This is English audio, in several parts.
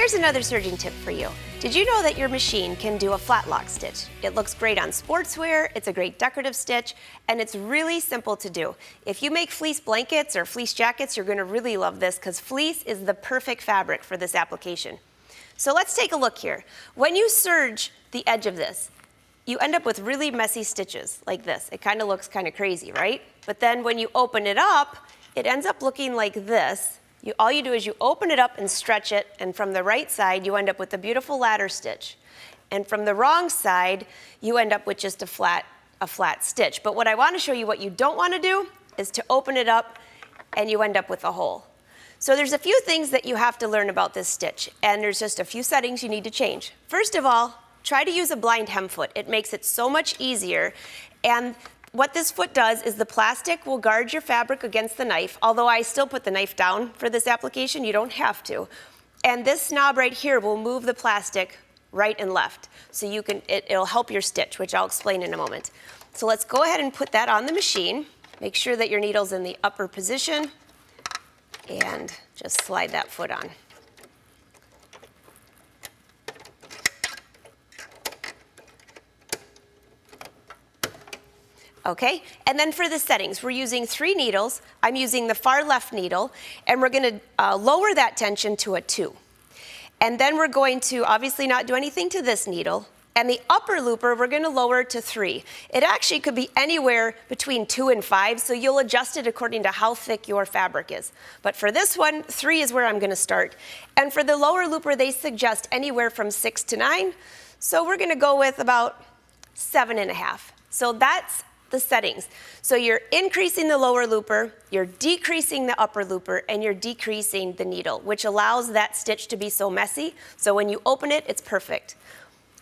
Here's another serging tip for you. Did you know that your machine can do a flat lock stitch? It looks great on sportswear, it's a great decorative stitch, and it's really simple to do. If you make fleece blankets or fleece jackets, you're gonna really love this because fleece is the perfect fabric for this application. So let's take a look here. When you serge the edge of this, you end up with really messy stitches like this. It kind of looks kind of crazy, right? But then when you open it up, it ends up looking like this. All you do is you open it up and stretch it, and from the right side, you end up with a beautiful ladder stitch. And from the wrong side, you end up with just a flat stitch. But what I want to show you what you don't want to do is to open it up and you end up with a hole. So there's a few things that you have to learn about this stitch, and there's just a few settings you need to change. First of all, try to use a blind hem foot. It makes it so much easier. And what this foot does is the plastic will guard your fabric against the knife, although I still put the knife down for this application, you don't have to. And this knob right here will move the plastic right and left. So it'll help your stitch, which I'll explain in a moment. So let's go ahead and put that on the machine. Make sure that your needle's in the upper position and just slide that foot on. Okay, and then for the settings, we're using 3 needles. I'm using the far left needle, and we're gonna lower that tension to a 2. And then we're going to obviously not do anything to this needle, and the upper looper, we're gonna lower to 3. It actually could be anywhere between 2 and 5, so you'll adjust it according to how thick your fabric is. But for this one, 3 is where I'm gonna start. And for the lower looper, they suggest anywhere from 6 to 9, so we're gonna go with about 7.5. So that's the settings. So you're increasing the lower looper, you're decreasing the upper looper, and you're decreasing the needle, which allows that stitch to be so messy. So when you open it, it's perfect.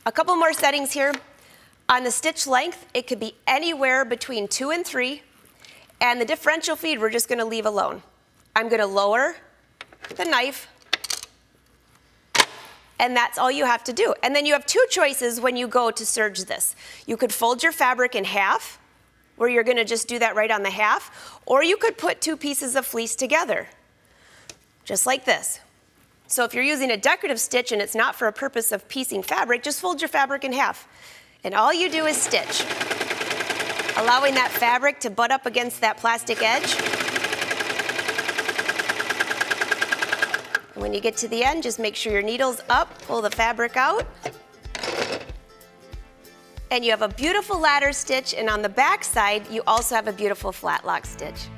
A couple more settings here. On the stitch length, it could be anywhere between 2 and 3. And the differential feed, we're just gonna leave alone. I'm gonna lower the knife, and that's all you have to do. And then you have 2 choices when you go to serge this. You could fold your fabric in half, where you're gonna just do that right on the half, or you could put 2 pieces of fleece together, just like this. So if you're using a decorative stitch and it's not for a purpose of piecing fabric, just fold your fabric in half. And all you do is stitch, allowing that fabric to butt up against that plastic edge. And when you get to the end, just make sure your needle's up, pull the fabric out, and you have a beautiful ladder stitch, and on the back side, you also have a beautiful flat lock stitch.